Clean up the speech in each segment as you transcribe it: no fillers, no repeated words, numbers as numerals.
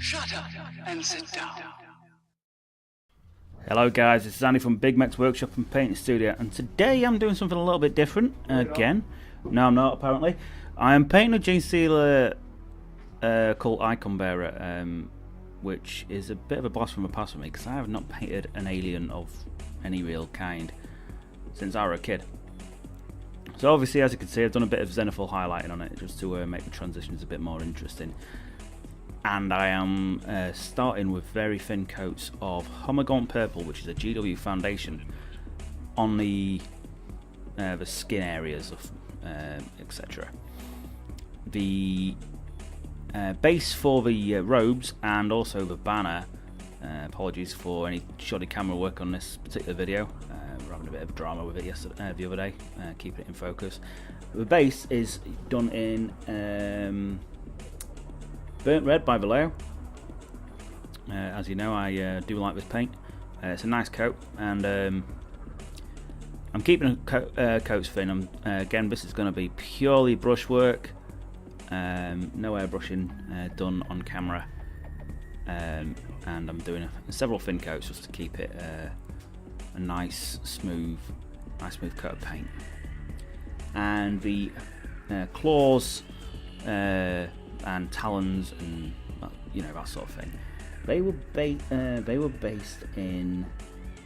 Shut up and sit down. Hello guys, this is Andy from Bigmeks Workshop and Painting Studio, and today I'm doing something a little bit different again. No, I'm not apparently. I am painting a Genestealer Acolyt Iconward, which is a bit of a blast from the past for me because I have not painted an alien of any real kind since I was a kid. So obviously, as you can see, I've done a bit of zenithal highlighting on it just to make the transitions a bit more interesting. And I am starting with very thin coats of Homogaunt Purple, which is a GW foundation, on the skin areas of etc. The base for the robes and also the banner. Apologies for any shoddy camera work on this particular video. We're having a bit of drama with it yesterday, the other day, keeping it in focus. The base is done in Burnt Red by Vallejo. As you know, I do like this paint. It's a nice coat, and I'm keeping coats thin. Again, this is going to be purely brushwork, no airbrushing done on camera, and I'm doing several thin coats just to keep it a nice smooth coat of paint. And the claws and talons and that sort of thing. They were based in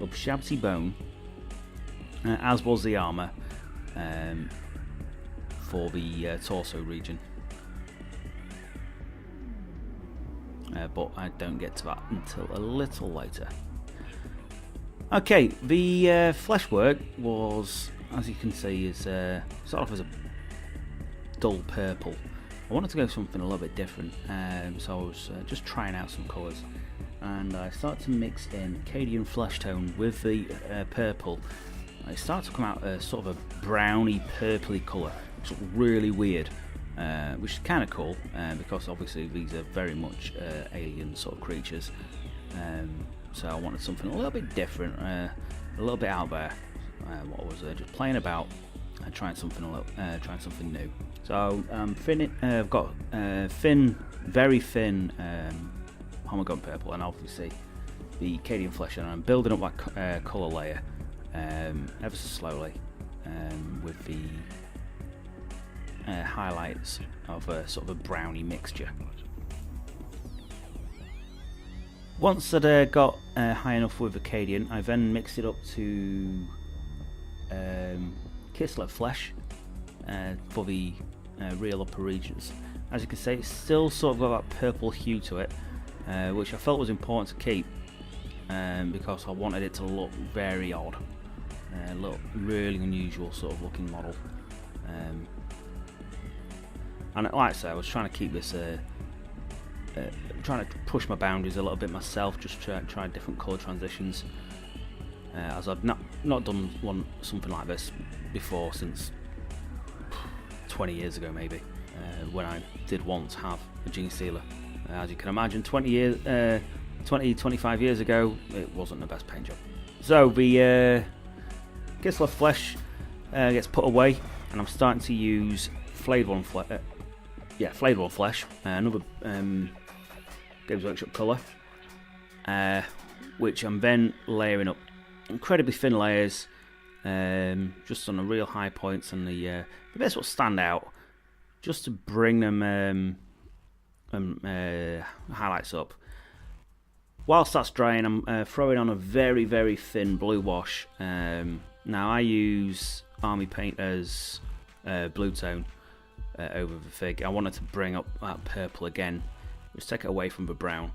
Shabty bone, as was the armor for the torso region. But I don't get to that until a little later. Okay, the flesh work was, as you can see, is sort of as a dull purple. I wanted to go something a little bit different, so I was just trying out some colours, and I started to mix in Acadian flesh tone with the purple. It started to come out sort of a browny purpley colour, sort of really weird, which is kind of cool because obviously these are very much alien sort of creatures. So I wanted something a little bit different, a little bit out there. What I was just playing about, trying something new. So I've got very thin Homogaunt Purple, and obviously the Acadian flesh, and I'm building up that colour layer ever so slowly with the highlights of a sort of a browny mixture. Once that got high enough with Acadian, I then mixed it up to Kislev flesh for the real upper regions. As you can see, it's still sort of got that purple hue to it, which I felt was important to keep because I wanted it to look very odd, look really unusual sort of looking model. And like I say, I was trying to keep this, trying to push my boundaries a little bit myself, just try different colour transitions, as I've not done something like this before since 20 years ago maybe, when I did once have a Genestealer. As you can imagine, 25 years ago, it wasn't the best paint job. So the Kislev flesh gets put away, and I'm starting to use flayed one flesh, another Games Workshop colour, which I'm then layering up incredibly thin layers, just on the real high points and the bits what stand out, just to bring them highlights up. Whilst that's drying, I'm throwing on a very, very thin blue wash. Now I use Army Painter's blue tone over the fig. I wanted to bring up that purple again, just take it away from the brown.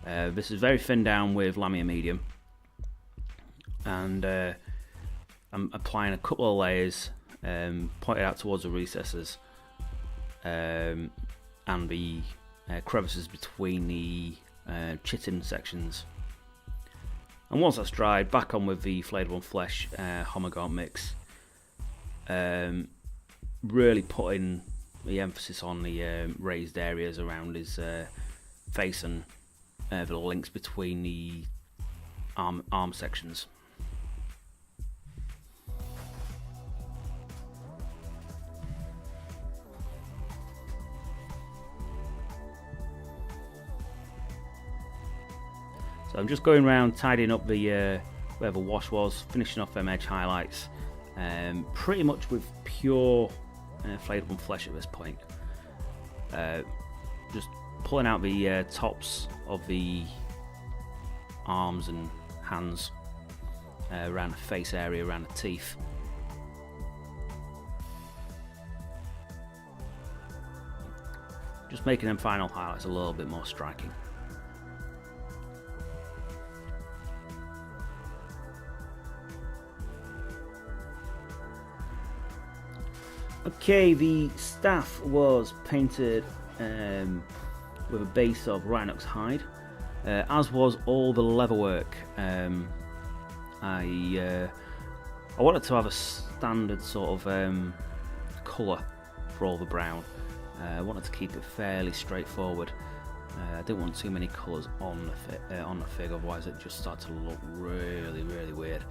This is very thin down with Lamia Medium, and I'm applying a couple of layers pointed out towards the recesses and the crevices between the chitin sections. And once that's dried, back on with the flayed one flesh Homogaunt mix, really putting the emphasis on the raised areas around his face and the links between the arm sections. So I'm just going around tidying up the where the wash was, finishing off them edge highlights, pretty much with pure flayed one flesh at this point. Just pulling out the tops of the arms and hands, around the face area, around the teeth. Just making them final highlights a little bit more striking. Okay, the staff was painted with a base of rhinox hide, as was all the leatherwork. I wanted to have a standard sort of colour for all the brown. I wanted to keep it fairly straightforward. I didn't want too many colours on the fig, otherwise it just started to look really weird.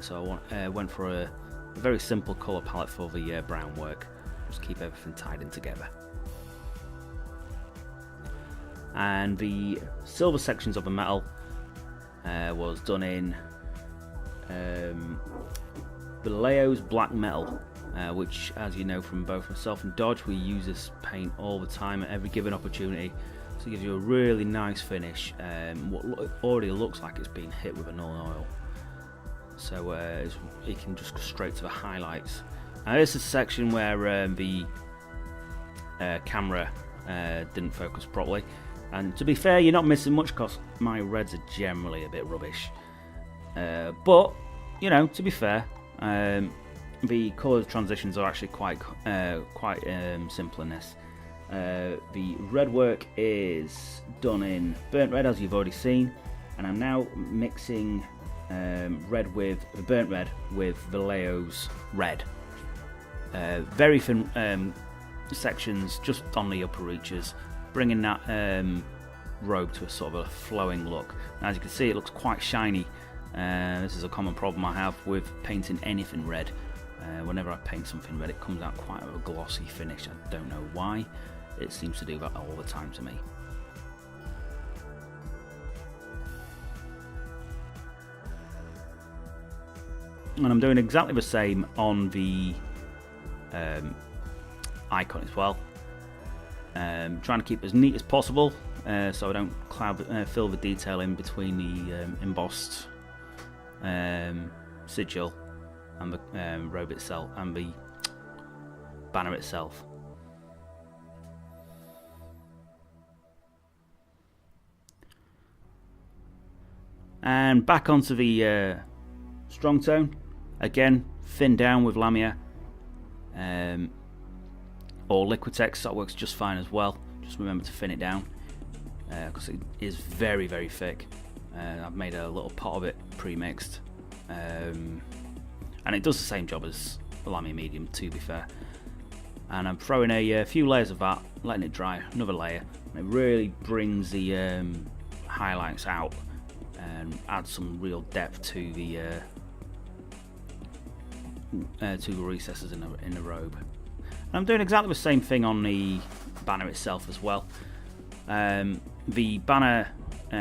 So I went for a very simple colour palette for the brown work. Just keep everything tied in together. And the silver sections of the metal was done in Vallejo's black metal, which, as you know from both myself and Dodge, we use this paint all the time at every given opportunity. So it gives you a really nice finish. What already looks like it's been hit with a null oil. So you can just go straight to the highlights. Now this is a section where the camera didn't focus properly. And to be fair, you're not missing much because my reds are generally a bit rubbish. But, you know, to be fair, the colour transitions are actually quite simple in this. The red work is done in burnt red, as you've already seen, and I'm now mixing red with the burnt red with Vallejo's red. Very thin sections just on the upper reaches, bringing that robe to a sort of a flowing look. Now, as you can see, it looks quite shiny. This is a common problem I have with painting anything red. Whenever I paint something red, it comes out quite a glossy finish. I don't know why. It seems to do that all the time to me. And I'm doing exactly the same on the icon as well. Trying to keep it as neat as possible, so I don't fill the detail in between the embossed sigil and the robe itself and the banner itself. And back onto the strong tone. Again, thin down with Lamia or Liquitex. That works just fine as well. Just remember to thin it down because it is very thick. I've made a little pot of it pre-mixed, and it does the same job as the Lamia medium, to be fair. And I'm throwing a few layers of that, letting it dry, another layer, and it really brings the highlights out and adds some real depth to the recesses in the robe. And I'm doing exactly the same thing on the banner itself as well. The banner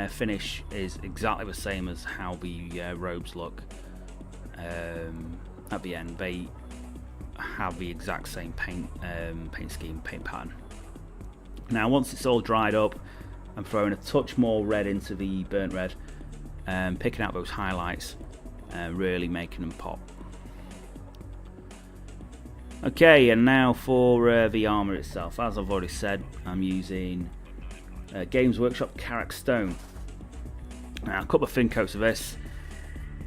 finish is exactly the same as how the robes look at the end. They have the exact same paint scheme, paint pattern. Now once it's all dried up, I'm throwing a touch more red into the burnt red, picking out those highlights, really making them pop. Okay, and now for the armour itself. As I've already said, I'm using Games Workshop Karak Stone. Now, a couple of thin coats of this.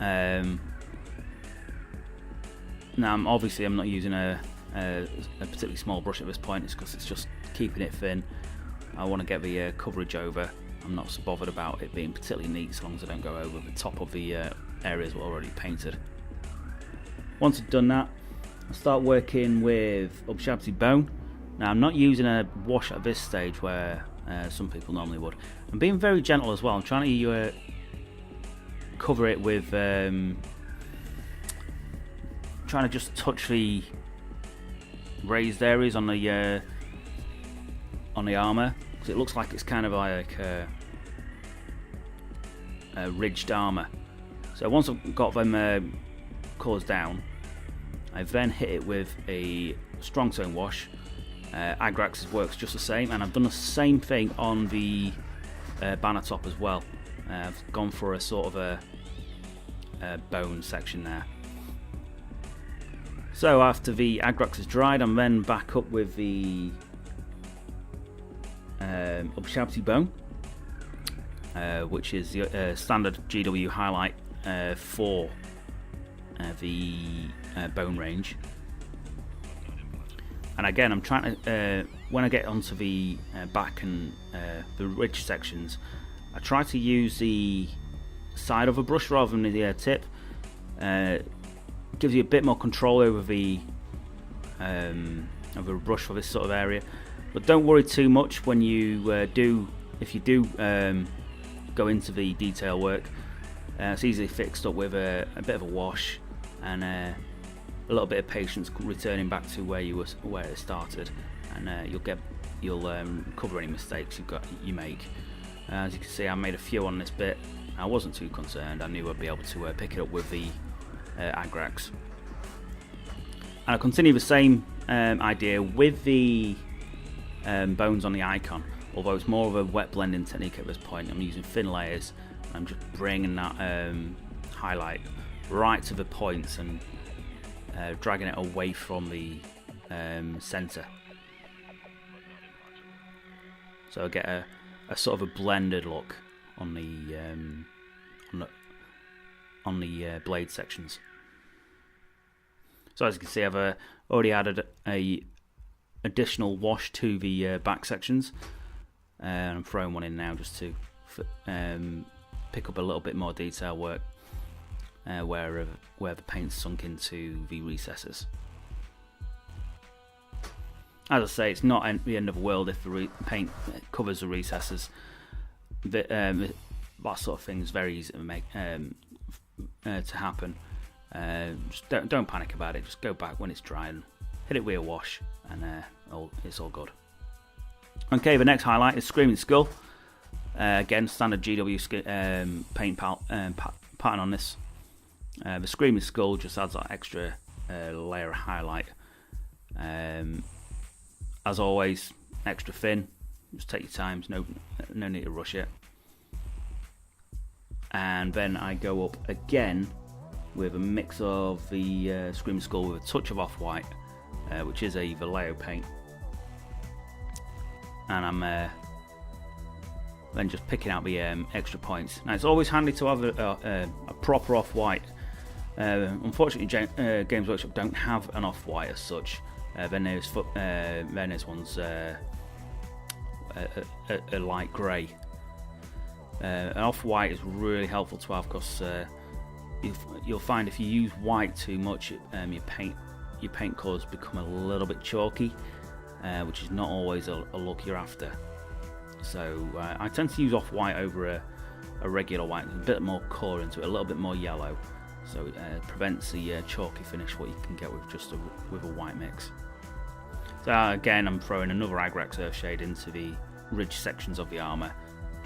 Now, obviously I'm not using a particularly small brush at this point. It's because it's just keeping it thin. I want to get the coverage over. I'm not so bothered about it being particularly neat as long as I don't go over the top of the areas that are already painted. Once I've done that, I'll start working with Ubshabti Bone. Now, I'm not using a wash at this stage where some people normally would. I'm being very gentle as well. I'm trying to cover it with trying to just touch the raised areas on the armor, because it looks like it's kind of like ridged armour. So once I've got them colours down, I then hit it with a strong tone wash. Agrax works just the same, and I've done the same thing on the banner top as well. I've gone for a sort of a bone section there. So after the Agrax is dried, I'm then back up with the Upshabty bone, which is the standard GW highlight for the bone range. And again, I'm trying to, when I get onto the back and the ridge sections, I try to use the side of a brush rather than the tip. Gives you a bit more control over the brush for this sort of area. But don't worry too much when you if you do go into the detail work. It's easily fixed up with a bit of a wash and a little bit of patience, returning back to where it started, and you'll cover any mistakes you make. As you can see, I made a few on this bit. I wasn't too concerned. I knew I'd be able to pick it up with the Agrax. And I continue the same idea with the bones on the icon, although it's more of a wet blending technique at this point. I'm using thin layers. I'm just bringing that highlight right to the points and dragging it away from the center. So I get a sort of a blended look on the blade sections. So as you can see, I've already added a additional wash to the back sections, and I'm throwing one in now just to pick up a little bit more detail work where the paint's sunk into the recesses. As I say, it's not the end of the world if the paint covers the recesses. That sort of thing is very easy to make to happen. Just don't panic about it. Just go back when it's dry and hit it with a wash, and it's all good. Okay, the next highlight is Screaming Skull. Again, standard GW paint pattern on this. The Screaming Skull just adds that extra layer of highlight. As always, extra thin. Just take your time. No need to rush it. And then I go up again with a mix of the Screaming Skull with a touch of off-white, which is a Vallejo paint. And I'm then just picking out the extra points. Now it's always handy to have a proper off-white. Unfortunately, Games Workshop don't have an off-white as such. Then there's one's a light grey. An off-white is really helpful to have because you'll find if you use white too much, your paint colours become a little bit chalky, which is not always a look you're after. So I tend to use off-white over a regular white, a bit more colour into it, a little bit more yellow, so it prevents the chalky finish what you can get with a white mix. So again, I'm throwing another Agrax Earthshade into the ridge sections of the armour,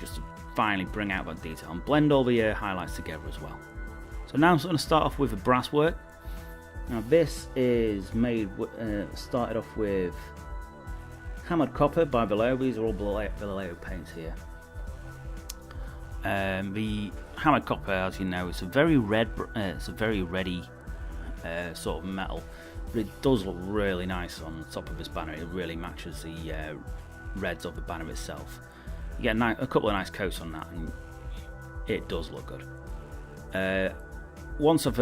just to finally bring out that detail and blend all the highlights together as well. So now I'm going to start off with the brass work. Now this is started off with Hammered Copper by Vallejo. These are all Vallejo paints here. The Hammered Copper, as you know, it's a very red. It's a very reddy sort of metal, but it does look really nice on the top of this banner. It really matches the reds of the banner itself. You get a couple of nice coats on that, and it does look good. Once I've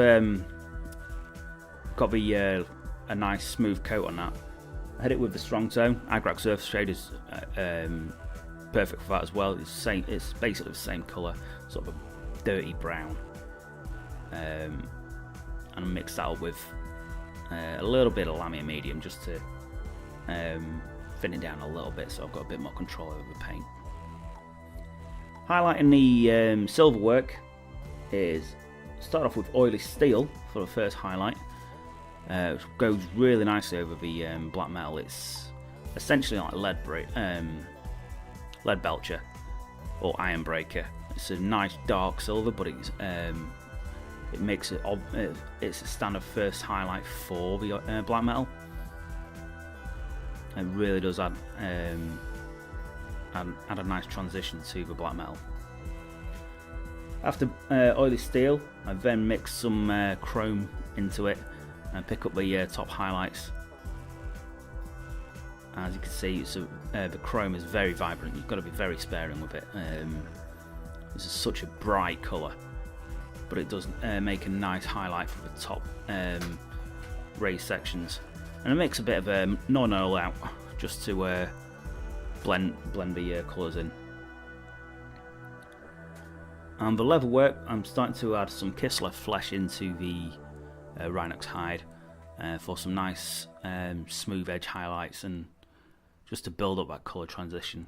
got a nice smooth coat on that, I hit it with the strong tone. Agrax Earthshade is perfect for that as well. It's basically the same colour, sort of a dirty brown, and I mix that up with a little bit of Lamia medium just to thin it down a little bit, so I've got a bit more control over the paint. Highlighting the silver work is start off with Oily Steel for the first highlight, which goes really nicely over the black metal. It's essentially like lead belcher or iron breaker It's a nice dark silver, but it makes it it's a standard first highlight for the black metal. It really does add a nice transition to the black metal. After oily steel, I then mix some chrome into it and pick up the top highlights. As you can see, the chrome is very vibrant. You've got to be very sparing with it. This is such a bright colour, but it does make a nice highlight for the top raised sections, and it makes a bit of a non-oil out just to blend the colours in. And the leather work, I'm starting to add some Kistler flesh into the Rhinox hide for some nice smooth edge highlights and just to build up that colour transition.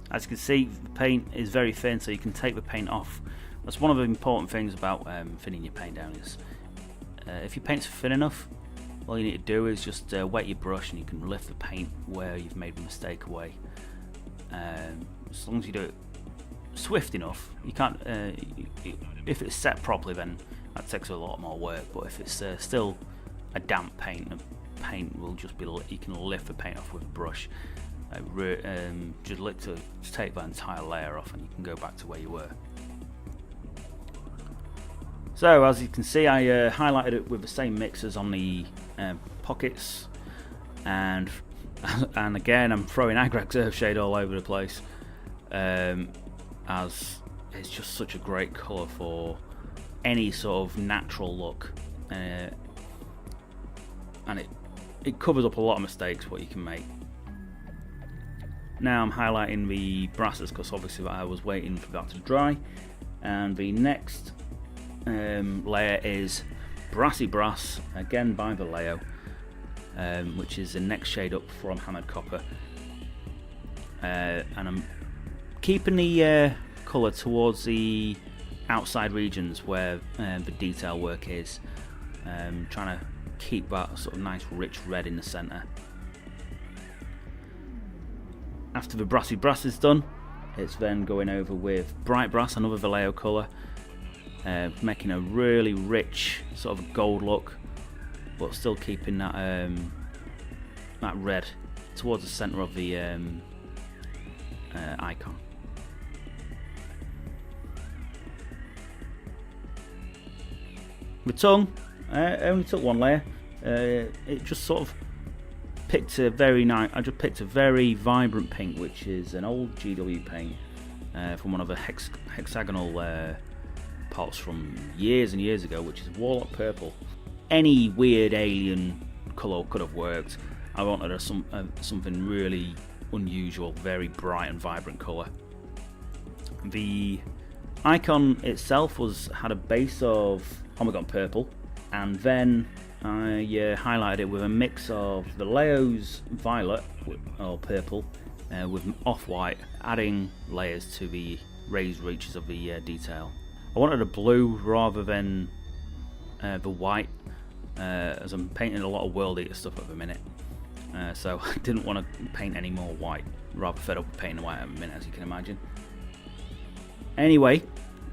As you can see, the paint is very thin, so you can take the paint off. That's one of the important things about thinning your paint down is if your paint's thin enough, all you need to do is just wet your brush and you can lift the paint where you've made the mistake away. As long as you do it swift enough, you can't. If it's set properly, then that takes a lot more work. But if it's still a damp paint, the paint will just be. You can lift the paint off with a brush. Just take that entire layer off, and you can go back to where you were. So as you can see, I highlighted it with the same mixers on the pockets, and again I'm throwing Agrax Earthshade all over the place. As it's just such a great colour for any sort of natural look, and it covers up a lot of mistakes what you can make. Now I'm highlighting the brasses because obviously I was waiting for that to dry, and the next layer is Brassy Brass, again by Vallejo, which is the next shade up from Hammered Copper, and I'm keeping the colour towards the outside regions where the detail work is, trying to keep that sort of nice rich red in the centre. After the Brassy Brass is done, it's then going over with Bright Brass, another Vallejo colour, making a really rich sort of gold look, but still keeping that that red towards the centre of the icon. The tongue, I only took one layer. It just sort of picked a very nice. I just picked a very vibrant pink, which is an old GW paint from one of the hexagonal pots from years and years ago, which is Warlock Purple. Any weird alien colour could have worked. I wanted something really unusual, very bright and vibrant colour. The icon itself had a base of Omega Purple, and then I highlighted it with a mix of Vallejo's Violet or Purple with Off-White, adding layers to the raised reaches of the detail. I wanted a blue rather than the white, as I'm painting a lot of World Eater stuff at the minute, so I didn't want to paint any more white. Rather fed up with painting white at the minute, as you can imagine. Anyway,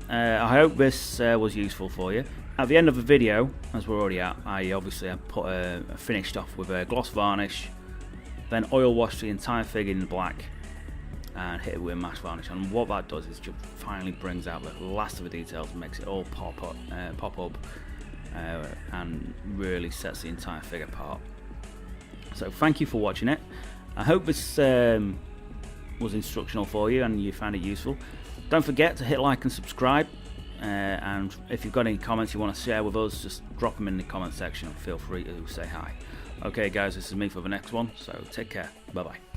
I hope this was useful for you. At the end of the video, as we're already at, I put finished off with a gloss varnish, then oil washed the entire figure in black and hit it with a matte varnish. And what that does is just finally brings out the last of the details and makes it all pop up, and really sets the entire figure apart. So thank you for watching it. I hope this was instructional for you and you found it useful. Don't forget to hit like and subscribe. And if you've got any comments you want to share with us, just drop them in the comment section and feel free to say hi. Okay guys, this is me for the next one, so take care. Bye bye.